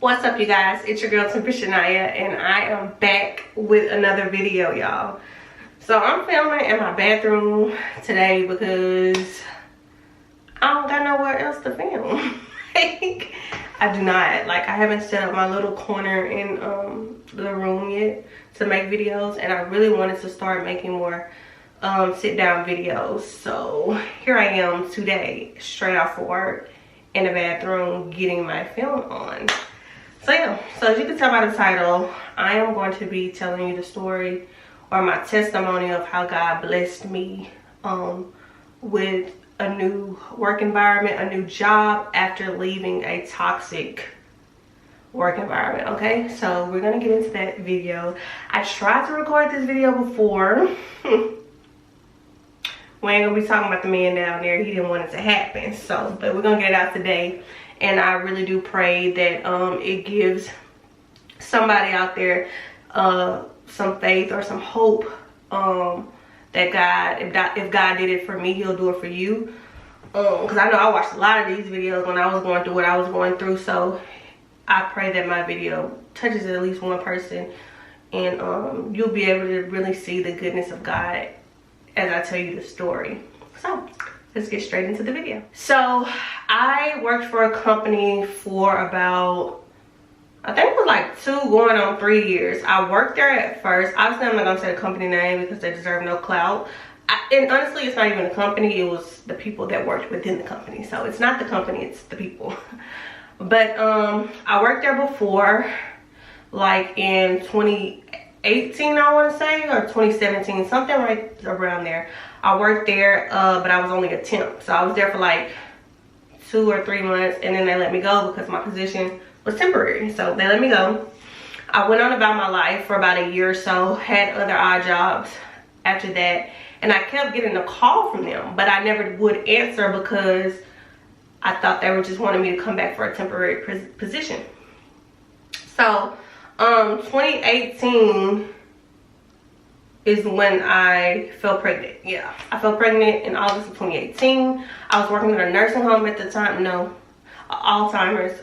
What's up, you guys? It's your girl Temper Shania, and I am back with another video, y'all. So I'm filming in my bathroom today because I don't got nowhere else to film. I do not. Like, I haven't set up my little corner in the room yet to make videos, and I really wanted to start making more sit down videos. So here I am today, straight off of work, in the bathroom getting my film on. So yeah, so as you can tell by the title, I am going to be telling you the story or my testimony of how God blessed me with a new work environment, a new job after leaving a toxic work environment. Okay, so we're gonna get into that video. I tried to record this video before. We ain't gonna be talking about the man down there. He didn't want it to happen. So, but we're gonna get it out today. And I really do pray that it gives somebody out there some faith or some hope that God, if God did it for me, he'll do it for you. Because I know I watched a lot of these videos when I was going through what I was going through. So I pray that my video touches at least one person, and you'll be able to really see the goodness of God as I tell you the story. So let's get straight into the video. So I worked for a company for about, I think it was like 2 going on 3 years. I worked there at first. Obviously I'm not gonna say the company name because they deserve no clout. And honestly, it's not even the company, it was the people that worked within the company. So it's not the company, it's the people. But I worked there before, like in 2018 I want to say, or 2017, something right around there. I worked there, but I was only a temp. So I was there for like 2 or 3 months, and then they let me go because my position was temporary. So they let me go. I went on about my life for about a year or so, had other odd jobs after that, and I kept getting a call from them, but I never would answer because I thought they were just wanting me to come back for a temporary position. So 2018 is when I fell pregnant. Yeah, I fell pregnant in August of 2018. I was working at a nursing home at the time. No, Alzheimer's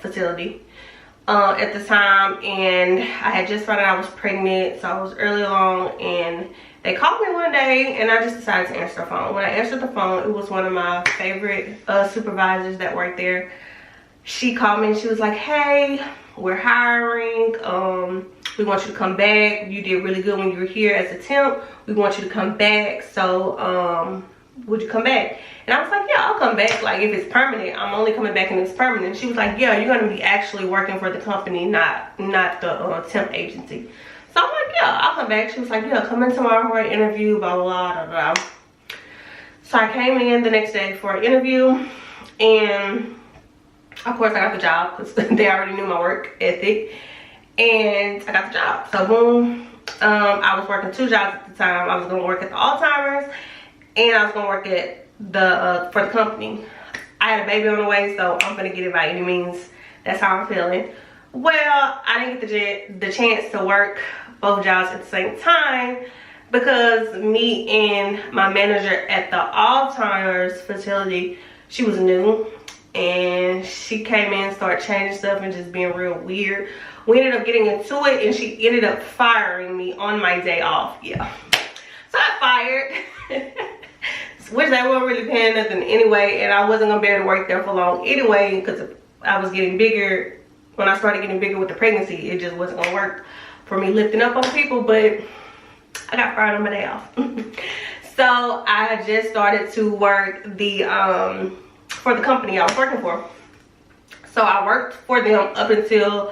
facility at the time, and I had just found out I was pregnant, so I was early along, and they called me one day, and I just decided to answer the phone. When I answered the phone, it was one of my favorite supervisors that worked there. She called me and she was like, hey, we're hiring. We want you to come back. You did really good when you were here as a temp. We want you to come back. So would you come back? And I was like, yeah, I'll come back. Like, if it's permanent, I'm only coming back and it's permanent. She was like, yeah, you're going to be actually working for the company, not the temp agency. So I'm like, yeah, I'll come back. She was like, yeah, come in tomorrow for an interview, blah, blah, blah, blah, blah. So I came in the next day for an interview, and of course I got the job because they already knew my work ethic, and I got the job. So boom, I was working 2 jobs at the time. I was going to work at the Alzheimer's, and I was going to work at the for the company. I had a baby on the way, so I'm gonna get it by any means. That's how I'm feeling. Well, I didn't get the chance to work both jobs at the same time because me and my manager at the Alzheimer's facility, she was new, and she came in and started changing stuff and just being real weird. We ended up getting into it, and she ended up firing me on my day off. Yeah, so I fired. Which they weren't really paying nothing anyway, and I wasn't gonna be able to work there for long anyway because I was getting bigger. When I started getting bigger with the pregnancy, it just wasn't gonna work for me lifting up on people, but I got fired on my day off. So I just started to work for the company I was working for. So I worked for them up until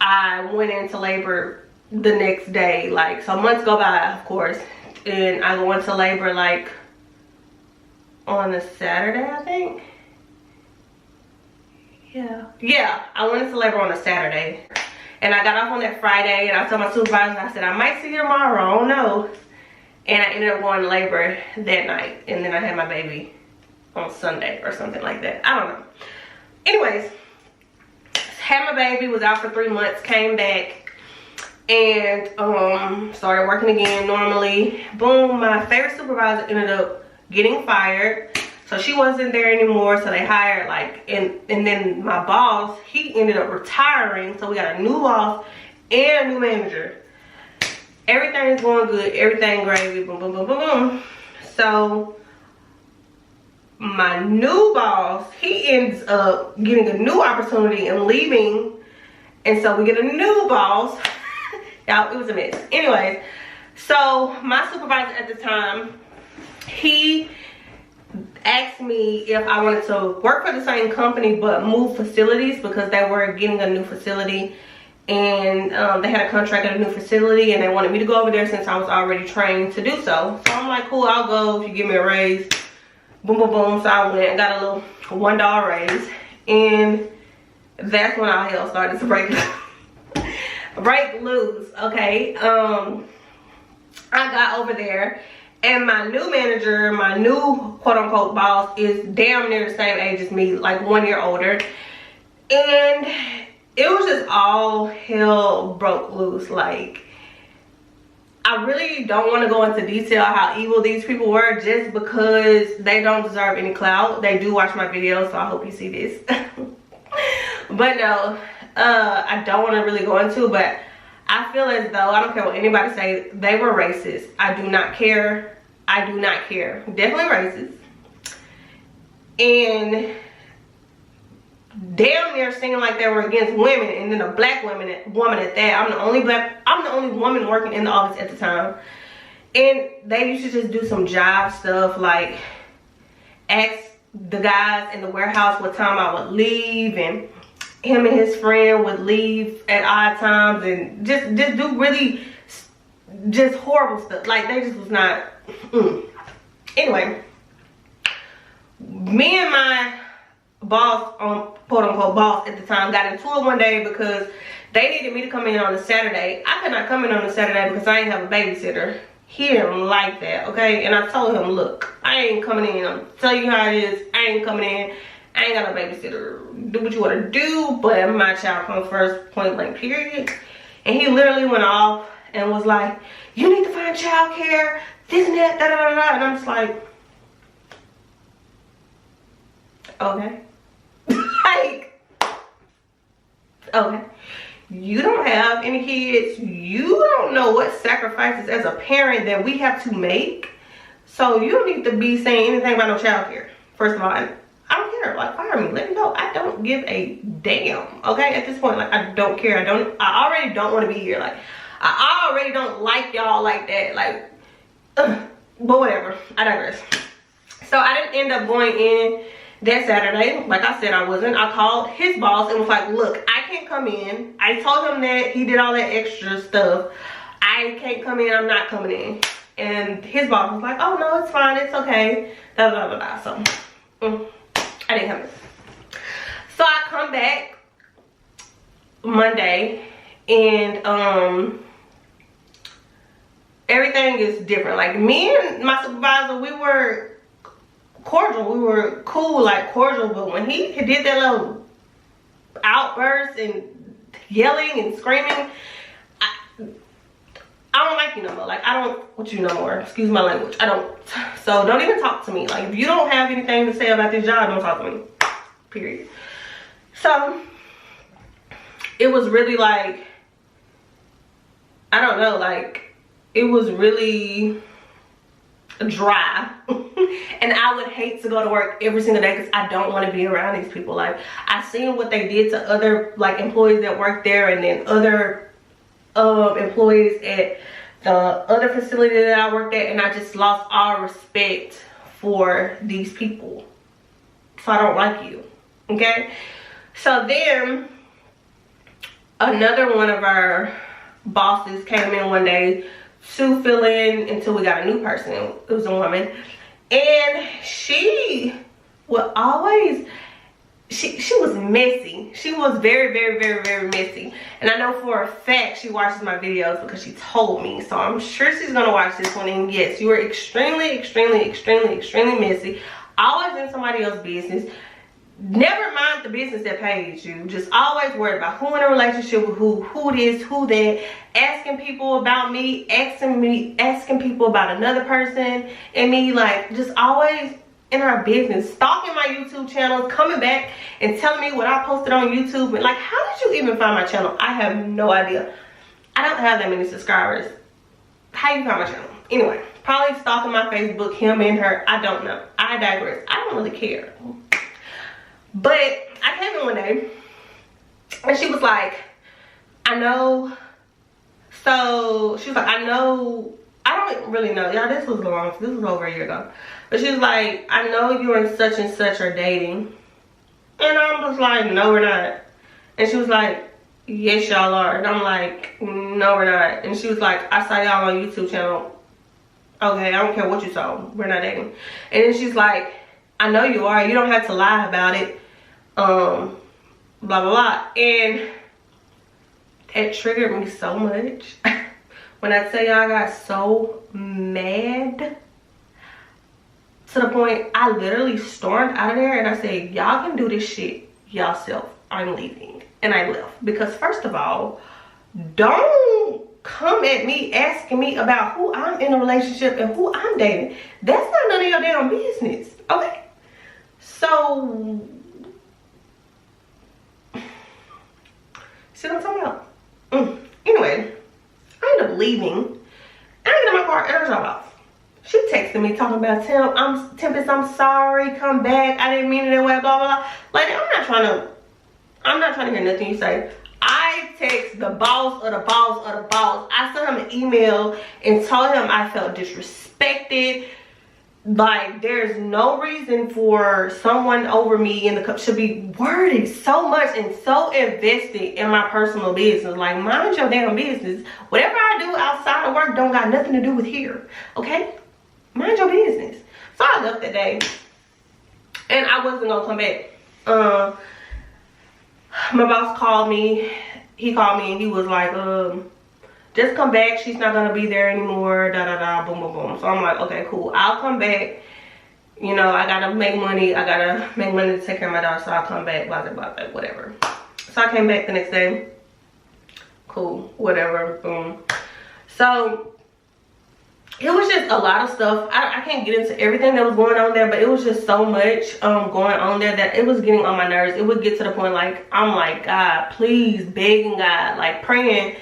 I went into labor the next day. Like, so months go by, of course, and I go into labor like on a Saturday, I think. Yeah, I went into labor on a Saturday, and I got off on that Friday, and I told my supervisor, I said, I might see you tomorrow, I don't know. And I ended up going to labor that night, and then I had my baby on Sunday or something like that. I don't know. Anyways, had my baby, was out for 3 months, came back, and started working again normally. Boom, my favorite supervisor ended up getting fired. So she wasn't there anymore, so they hired like, and then my boss, he ended up retiring, so we got a new boss and a new manager. Everything's going good, everything gravy, boom, boom, boom, boom, boom. So my new boss, he ends up getting a new opportunity and leaving, and so we get a new boss. Y'all, it was a mess. Anyways, so my supervisor at the time, he asked me if I wanted to work for the same company but move facilities, because they were getting a new facility, and they had a contract at a new facility, and they wanted me to go over there since I was already trained to do so. So I'm like, cool, I'll go if you give me a raise. Boom, boom, boom. So I went and got a little $1 raise, and that's when all hell started to break loose. Okay, I got over there, and my new manager, my new quote-unquote boss, is damn near the same age as me, like 1 year older. And it was just all hell broke loose. Like, I really don't want to go into detail how evil these people were, just because they don't deserve any clout. They do watch my videos, so I hope you see this. But no, I don't want to really go into it, but I feel as though, I don't care what anybody say, they were racist. I do not care. I do not care. Definitely racist. And damn near singing like they were against women, and then a black woman at that. I'm the only woman working in the office at the time. And they used to just do some jive stuff, like ask the guys in the warehouse what time I would leave, and him and his friend would leave at odd times, and just do really just horrible stuff. Like, they just was not Anyway, me and my boss, quote-unquote boss at the time, got into it one day because they needed me to come in on a Saturday. I could not come in on a Saturday because I didn't have a babysitter. He didn't like that, okay? And I told him, look, I ain't coming in. I'm telling you how it is. I ain't coming in. I ain't got no babysitter. Do what you want to do, but my child comes first, point blank, period. And he literally went off and was like, you need to find childcare, this and that, da da da da. And I'm just like, okay. Like, okay. You don't have any kids. You don't know what sacrifices as a parent that we have to make. So you don't need to be saying anything about no childcare. First of all, I don't care. Like, fire me. Let me go. I don't give a damn. Okay? At this point, like, I don't care. I already don't want to be here. Like, I already don't like y'all like that. Like, but whatever. I digress. So I didn't end up going in that Saturday. Like I said, I wasn't. I called his boss and was like, look, I can't come in. I told him that. He did all that extra stuff. I can't come in. I'm not coming in. And his boss was like, oh, no, it's fine. It's okay. Da, da, da, da. So, I didn't come in. So I come back Monday, and everything is different. Like, me and my supervisor, we were cordial. We were cool, like cordial. But when he did that little outburst and yelling and screaming, I don't like you no more. Like, I don't want you no more. Excuse my language. I don't. So don't even talk to me. Like, if you don't have anything to say about this job, don't talk to me. Period. So it was really like, I don't know, like, it was really dry. And I would hate to go to work every single day because I don't want to be around these people. Like, I seen what they did to other, like, employees that worked there, and then other employees at the other facility that I worked at, and I just lost all respect for these people. So I don't like you. Okay? So then another one of our bosses came in one day to fill in until we got a new person. It was a woman, and she would always, she was messy. She was very, very, very, very messy. And I know for a fact she watches my videos because she told me. So I'm sure she's gonna watch this one. And yes, you were extremely, extremely, extremely, extremely messy. Always in somebody else's business. Never mind the business that pays you. Just always worried about who in a relationship with who this, who that. Asking people about me, asking people about another person and me. Like, just always in our business, stalking my YouTube channel, coming back and telling me what I posted on YouTube. And like, how did you even find my channel? I have no idea. I don't have that many subscribers. How you find my channel? Anyway, probably stalking my Facebook, him and her. I don't know. I digress. I don't really care. But I came in one day and she was like, I know. So she was like, I know. I don't really know. Y'all, this was over a year ago. But she was like, I know you and such are dating. And I was like, no, we're not. And she was like, yes, y'all are. And I'm like, no, we're not. And she was like, I saw y'all on YouTube channel. Okay, I don't care what you saw. We're not dating. And then she's like, I know you are. You don't have to lie about it. Blah, blah, blah. And it triggered me so much. When I tell y'all, I got so mad to the point I literally stormed out of there and I said, y'all can do this shit yourself. I'm leaving. And I left. Because first of all, don't come at me asking me about who I'm in a relationship and who I'm dating. That's not none of your damn business. Okay? So, see what I'm talking about? Anyway, I ended up leaving. I get in my car and I drove off. She texted me talking about Tempest, I'm sorry, come back. I didn't mean it that way, blah, blah, blah. Like, I'm not trying to hear nothing you say. I text the boss of the boss of the boss. I sent him an email and told him I felt disrespected. Like, there's no reason for someone over me in the cup should be worded so much and so invested in my personal business. Like, mind your damn business. Whatever I do outside of work don't got nothing to do with here. Okay? Mind your business. So I left that day. And I wasn't gonna come back. My boss called me. He called me and he was like, just come back. She's not gonna be there anymore. Da da da. Boom boom boom. So I'm like, okay, cool. I'll come back. You know, I gotta make money. I gotta make money to take care of my daughter. So I'll come back. Blah blah blah. Blah whatever. So I came back the next day. Cool. Whatever. Boom. So it was just a lot of stuff. I can't get into everything that was going on there, but it was just so much going on there that it was getting on my nerves. It would get to the point like, I'm like, God, please, begging God, like praying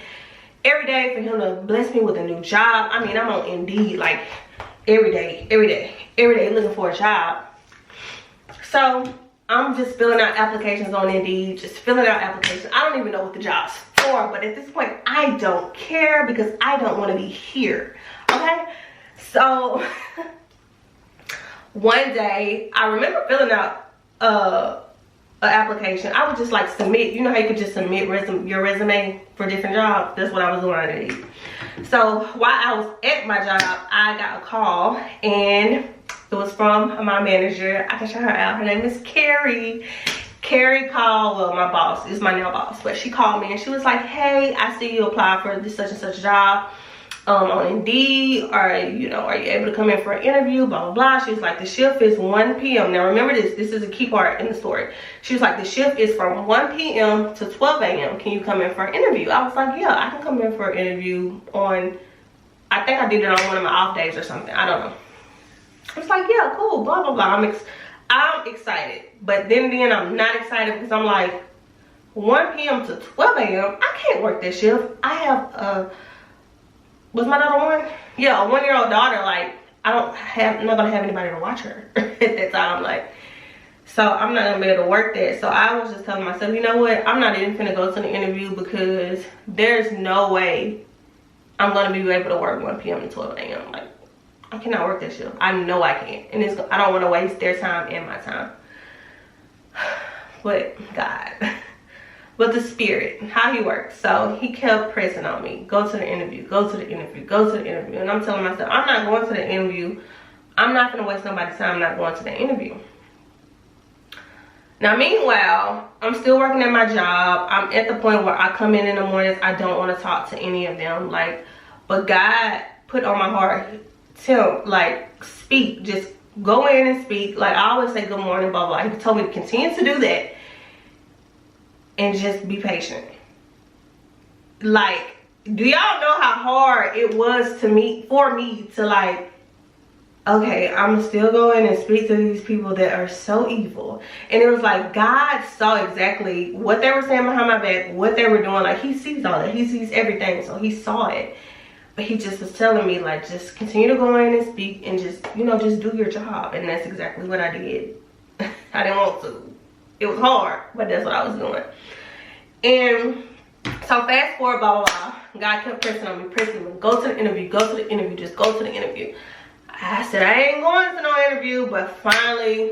every day for him to bless me with a new job. I mean, I'm on Indeed like every day looking for a job. So I'm just filling out applications on Indeed, just filling out applications. I don't even know what the job's for, but at this point, I don't care because I don't want to be here. Okay, so one day I remember filling out an application. I would just like submit. You know how you could just submit your resume for different jobs? That's what I was doing on Indeed. So while I was at my job, I got a call and it was from my manager. I can shout her out. Her name is Carrie. Carrie called, well, my boss is my now boss, but she called me and she was like, hey, I see you apply for this such and such job on Indeed. Are you able to come in for an interview? Blah blah blah. She was like, the shift is 1 p.m. Now remember this is a key part in the story. She was like, the shift is from 1 p.m. to 12 a.m. Can you come in for an interview? I was like, yeah, I can come in for an interview on, I think I did it on one of my off days or something. I don't know. I was like, yeah, cool, blah blah blah. I'm excited, but then I'm not excited because I'm like, 1 p.m. to 12 a.m. I can't work this shift. I have was my daughter 1? Yeah, a 1-year-old daughter. Like, I'm not gonna have anybody to watch her at that time. Like, so I'm not gonna be able to work that. So I was just telling myself, you know what? I'm not even gonna go to the interview because there's no way I'm gonna be able to work 1 p.m. to 12 a.m. Like, I cannot work that shift. I know I can't, and I don't want to waste their time and my time. But God. But the spirit, how he works. So he kept pressing on me. Go to the interview, go to the interview, go to the interview. And I'm telling myself, I'm not going to the interview. I'm not going to waste nobody's time not going to the interview. Now, meanwhile, I'm still working at my job. I'm at the point where I come in the mornings. I don't want to talk to any of them. Like, but God put on my heart, like, speak. Just go in and speak. Like, I always say good morning, blah, blah. He told me to continue to do that. And just be patient. Like, do y'all know how hard it was for me to like okay, I'm still going and speak to these people that are so evil. And it was like God saw exactly what they were saying behind my back, what they were doing. Like, he sees all that. He sees everything. So he saw it. But he just was telling me, like, just continue to go in and speak and just, you know, just do your job. And that's exactly what I did. I didn't want to. It was hard, but that's what I was doing. And so fast forward, blah, blah, blah. God kept pressing on me, go to the interview, go to the interview, just go to the interview. I said I ain't going to no interview, but finally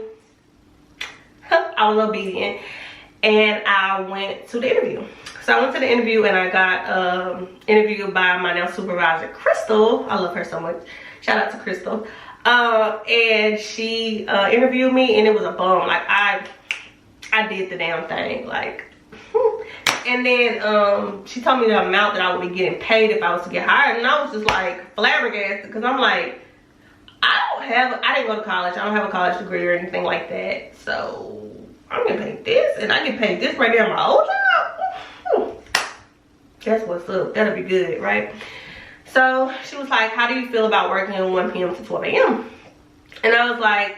I was obedient and I went to the interview. So I went to the interview and I got interviewed by my now supervisor, Crystal. I love her so much. Shout out to Crystal. And she interviewed me, and it was a bum. Like, I did the damn thing. Like, and then she told me the amount that I would be getting paid if I was to get hired, and I was just like flabbergasted, because I'm like, I didn't go to college. I don't have a college degree or anything like that. So I'm getting paid this, and I get paid this right now in my old job. That's what's up. That'll be good, right? So she was like, how do you feel about working 1 p.m. to 12 a.m.? And I was like,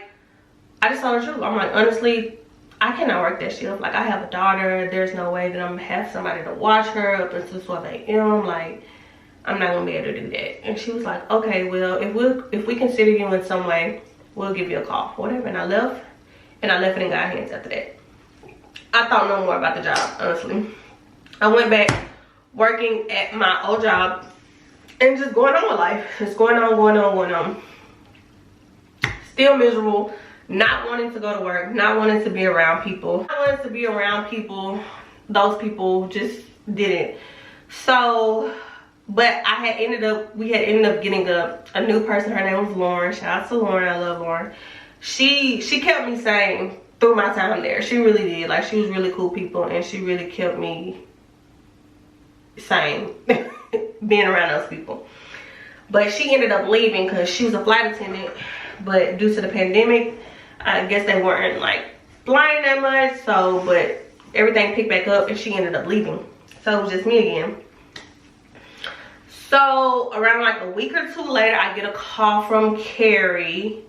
I just told her the truth. I'm like, honestly, I cannot work that shift. Like, I have a daughter. There's no way that I'm gonna have somebody to watch her up until 12 a.m. Like, I'm not gonna be able to do that. And she was like, okay, well, if we consider you in some way, we'll give you a call, whatever. And I left, and I left it in God's hands after that. I thought no more about the job, honestly. I went back working at my old job and just going on with life. Just going on. Still miserable, not wanting to go to work, not wanting to be around people. Not wanting to be around people. Those people just didn't. So, but we had ended up getting a new person. Her name was Lauren. Shout out to Lauren. I love Lauren. She kept me sane through my time there. She really did. Like, she was really cool people, and she really kept me sane being around those people. But she ended up leaving because she was a flight attendant, but due to the pandemic, I guess they weren't like flying that much. So, but everything picked back up, and she ended up leaving. So it was just me again. So around like a week or two later, I get a call from Carrie,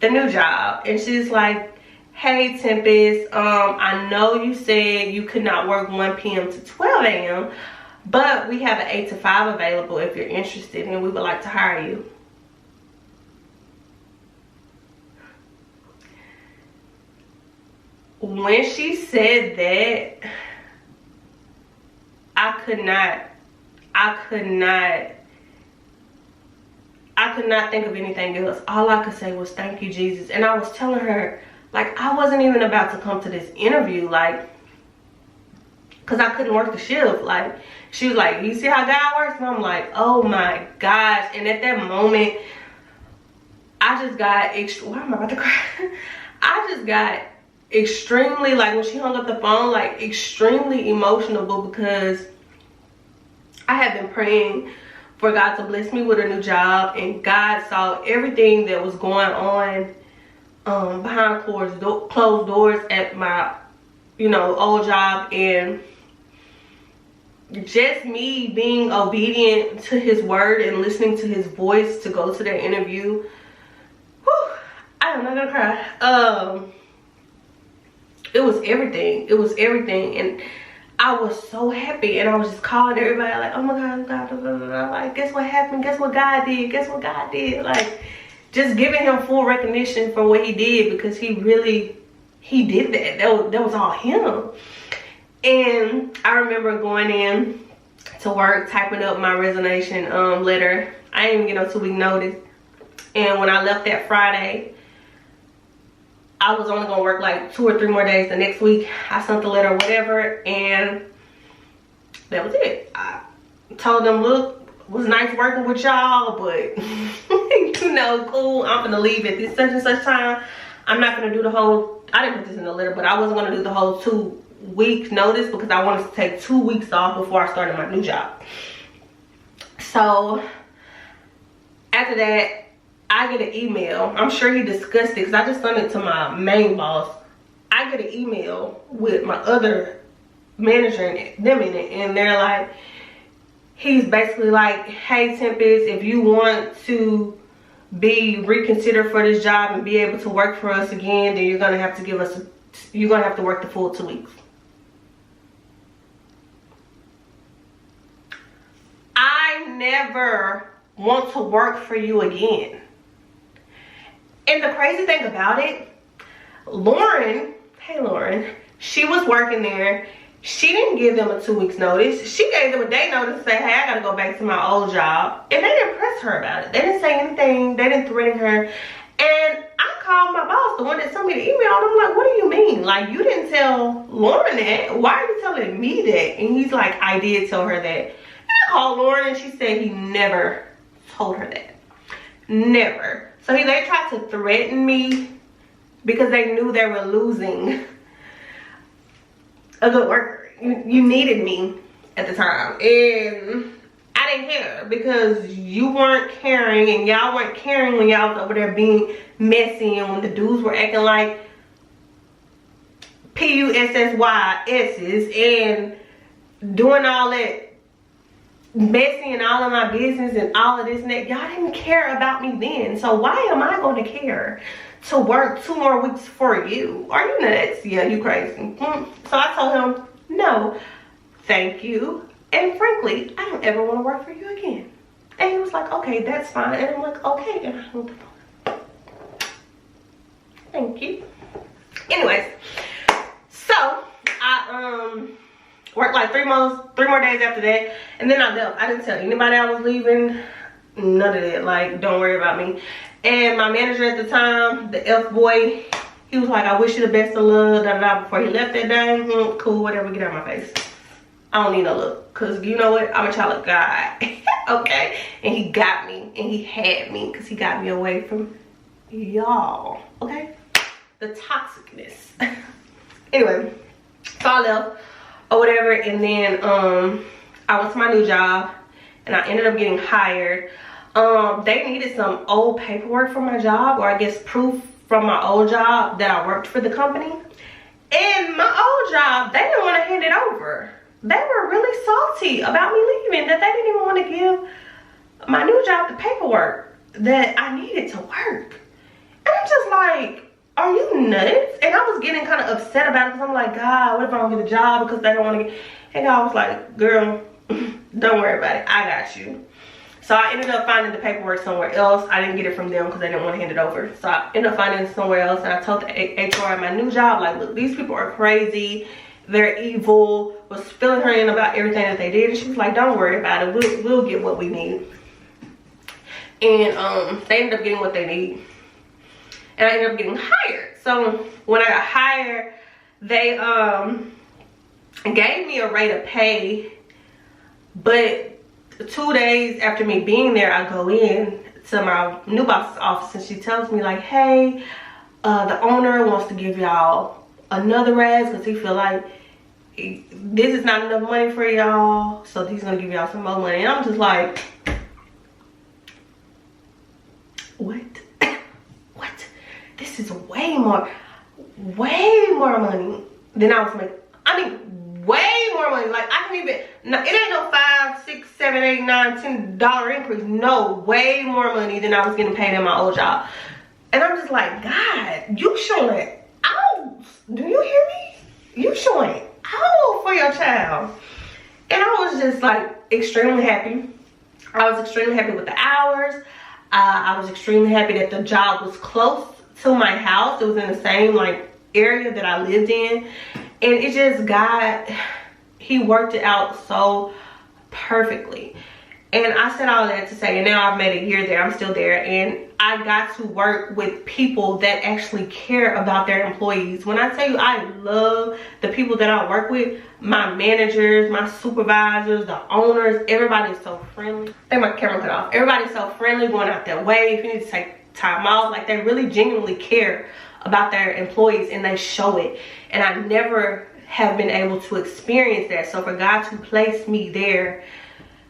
the new job, and she's like, hey Tempest, I know you said you could not work 1 p.m. to 12 a.m. but we have an 8 to 5 available if you're interested, and we would like to hire you. When she said that, I could not think of anything else. All I could say was thank you, Jesus. And I was telling her, like, I wasn't even about to come to this interview, like, because I couldn't work the shift. Like, she was like, you see how God works? And I'm like, oh my gosh. And at that moment, I just got why am I about to cry? I just got extremely, like, when she hung up the phone, like, extremely emotional, because I had been praying for God to bless me with a new job, and God saw everything that was going on behind closed doors at my, you know, old job, and just me being obedient to his word and listening to his voice to go to that interview. Whew, I'm not gonna cry. It was everything. It was everything, and I was so happy, and I was just calling everybody like, oh my God, God, blah, blah, blah. Like, guess what happened? Guess what God did? Guess what God did? Like, just giving him full recognition for what he did, because he did that. That was all him. And I remember going in to work, typing up my resignation letter. I didn't even get no 2-week notice. And when I left that Friday, I was only gonna work like 2 or 3 more days the next week. I sent the letter, whatever, and that was it. I told them, look, it was nice working with y'all, but you know, cool, I'm gonna leave at this such and such time. I'm not gonna do the whole, I didn't put this in the letter, but I wasn't gonna do the whole 2-week notice, because I wanted to take 2 weeks off before I started my new job. So after that, I get an email. I'm sure he discussed it, because I just sent it to my main boss. I get an email with my other manager and them in it, and they're like, he's basically like, hey Tempest, if you want to be reconsidered for this job and be able to work for us again, then you're gonna have to give us, you're gonna have to work the full 2 weeks. I never want to work for you again. And the crazy thing about it, Lauren, hey Lauren, she was working there. She didn't give them a 2 weeks notice. She gave them a day notice to say, hey, I gotta go back to my old job. And they didn't press her about it. They didn't say anything. They didn't threaten her. And I called my boss, the one that sent me the email, and I'm like, what do you mean? Like, you didn't tell Lauren that. Why are you telling me that? And he's like, I did tell her that. And I called Lauren and she said he never told her that. Never. So they tried to threaten me because they knew they were losing a good worker. You needed me at the time, and I didn't care because you weren't caring, and y'all weren't caring when y'all was over there being messy, and when the dudes were acting like PUSSYS's and doing all that messy and all of my business and all of this and that. Y'all didn't care about me then, so why am I going to care to work 2 more weeks for you? Are you nuts? Yeah, you crazy. So I told him, no, thank you, and frankly, I don't ever want to work for you again. And he was like, okay, that's fine. And I'm like, okay, and I hung the phone. Thank you. Anyways, so I worked like 3 more days after that, and then I left. I didn't tell anybody I was leaving. None of that. Like, don't worry about me. And my manager at the time, the F boy, he was like, I wish you the best of luck, da, da, da, before he left that day. Cool, whatever, get out of my face. I don't need no look, because you know what? I'm a child of God. Okay? And he got me, and he had me, because he got me away from y'all. Okay? The toxicness. Anyway, so I left or whatever, and then I went to my new job, and I ended up getting hired. They needed some old paperwork from my job, or I guess proof from my old job that I worked for the company. And my old job, they didn't want to hand it over. They were really salty about me leaving, that they didn't even want to give my new job the paperwork that I needed to work. And I'm just like, are you nuts? And I was getting kind of upset about it, because I'm like, God, what if I don't get the job because they don't want to get... And God was like, girl, don't worry about it, I got you. So I ended up finding the paperwork somewhere else. I didn't get it from them because they didn't want to hand it over. So I ended up finding it somewhere else, and I told the HR at my new job, like, look, these people are crazy, they're evil. Was filling her in about everything that they did, and she was like, don't worry about it, we'll get what we need. And they ended up getting what they need, and I ended up getting hired. So when I got hired, they gave me a rate of pay, but 2 days after me being there, I go in to my new boss's office, and she tells me like, hey, the owner wants to give y'all another raise because he feel like this is not enough money for y'all, so he's gonna give y'all some more money. And I'm just like, what? What? This is way more money than I was making. I mean, way more money. Like, I can even, no, it ain't no $5, $6, $7, $8, $9, $10 increase. No, way more money than I was getting paid in my old job. And I'm just like, God, you showing out. Do you hear me? You showing out for your child. And I was just like extremely happy. I was extremely happy with the hours. I was extremely happy that the job was close to my house. It was in the same like area that I lived in. And it just, God, he worked it out so perfectly. And I said all that to say, and now I've made a year there, I'm still there, and I got to work with people that actually care about their employees. When I tell you I love the people that I work with, my managers, my supervisors, the owners, everybody's so friendly. I think my camera cut off. Everybody's so friendly, going out their way. If you need to take time off, like, they really genuinely care about their employees, and they show it. And I never have been able to experience that. So for God to place me there,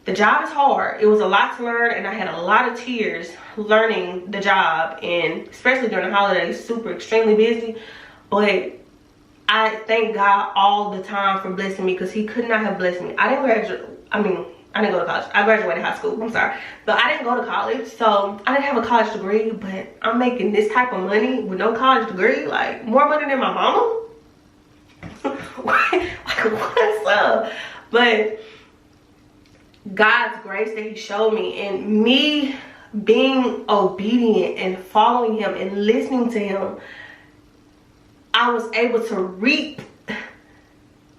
the job is hard. It was a lot to learn, and I had a lot of tears learning the job, and especially during the holidays, super extremely busy. But I thank God all the time for blessing me, because he could not have blessed me. I didn't I didn't go to college. I graduated high school, I'm sorry. But I didn't go to college, so I didn't have a college degree, but I'm making this type of money with no college degree, like more money than my mama. Like, what's up? But God's grace that he showed me, and me being obedient and following him and listening to him, I was able to reap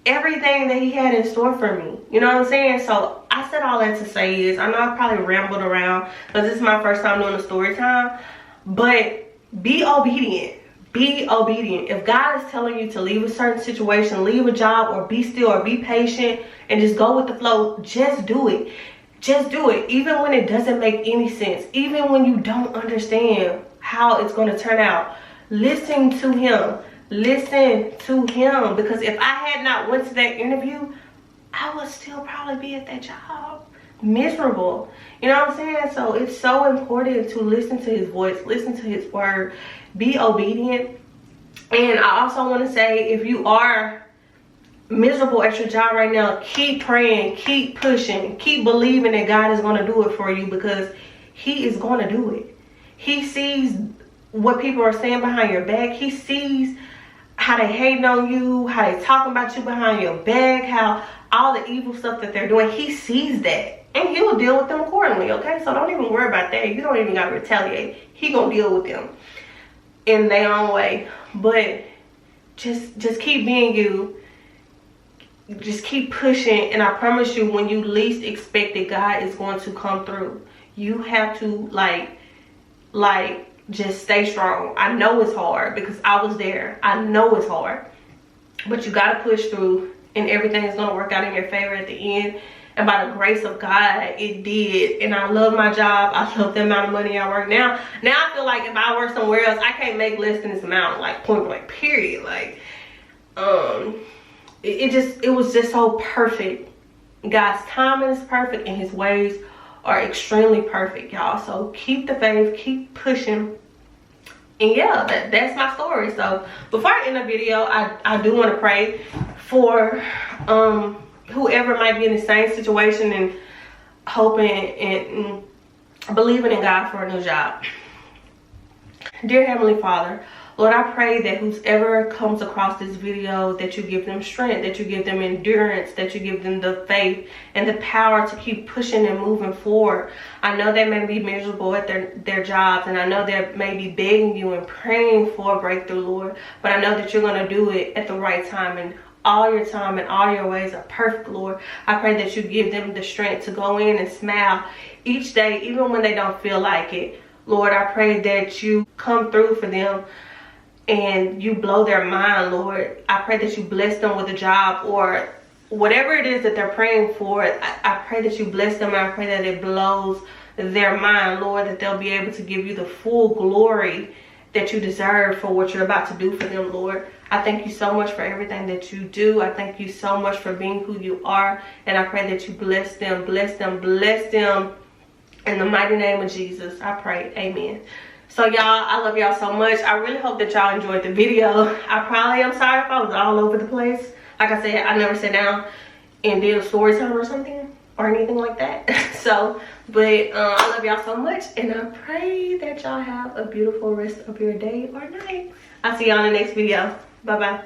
everything that he had in store for me. You know what I'm saying? So I said all that to say is, I know I probably rambled around because this is my first time doing a story time, but be obedient. Be obedient. If God is telling you to leave a certain situation, leave a job, or be still, or be patient and just go with the flow, just do it. Just do it. Even when it doesn't make any sense, even when you don't understand how it's going to turn out, listen to him. Listen to him, because if I had not went to that interview, I would still probably be at that job miserable. You know what I'm saying? So it's so important to listen to his voice, listen to his word, be obedient. And I also want to say, if you are miserable at your job right now, keep praying, keep pushing, keep believing that God is going to do it for you, because he is going to do it. He sees what people are saying behind your back. He sees how they hating on you, how they talking about you behind your back, how all the evil stuff that they're doing. He sees that, and he will deal with them accordingly, okay? So don't even worry about that. You don't even got to retaliate. He gonna deal with them in their own way. But just keep being you. Just keep pushing, and I promise you, when you least expect it, God is going to come through. You have to like just stay strong. I know it's hard because I was there. I know it's hard, but you got to push through, and everything is going to work out in your favor at the end. And by the grace of God, it did. And I love my job. I love the amount of money I work now. Now I feel like if I work somewhere else, I can't make less than this amount, like point blank, period. Like, it was just so perfect. God's timing is perfect, and his ways are extremely perfect, y'all. So keep the faith, keep pushing. And yeah, that's my story. So before I end the video, I do want to pray for whoever might be in the same situation and hoping and believing in God for a new job. Dear Heavenly Father, Lord, I pray that whoever comes across this video, that you give them strength, that you give them endurance, that you give them the faith and the power to keep pushing and moving forward. I know they may be miserable at their jobs, and I know they may be begging you and praying for a breakthrough, Lord, but I know that you're going to do it at the right time, and all your time and all your ways are perfect, Lord. I pray that you give them the strength to go in and smile each day, even when they don't feel like it. Lord, I pray that you come through for them and you blow their mind, Lord. I pray that you bless them with a job or whatever it is that they're praying for. I pray that you bless them, and I pray that it blows their mind, Lord, that they'll be able to give you the full glory that you deserve for what you're about to do for them, Lord. I thank you so much for everything that you do. I thank you so much for being who you are, and I pray that you bless them, bless them, bless them. In the mighty name of Jesus, I pray. Amen. So y'all, I love y'all so much. I really hope that y'all enjoyed the video. I'm sorry if I was all over the place. Like I said, I never sat down and did a story time or something or anything like that. So, but I love y'all so much, and I pray that y'all have a beautiful rest of your day or night. I'll see y'all in the next video. Bye bye.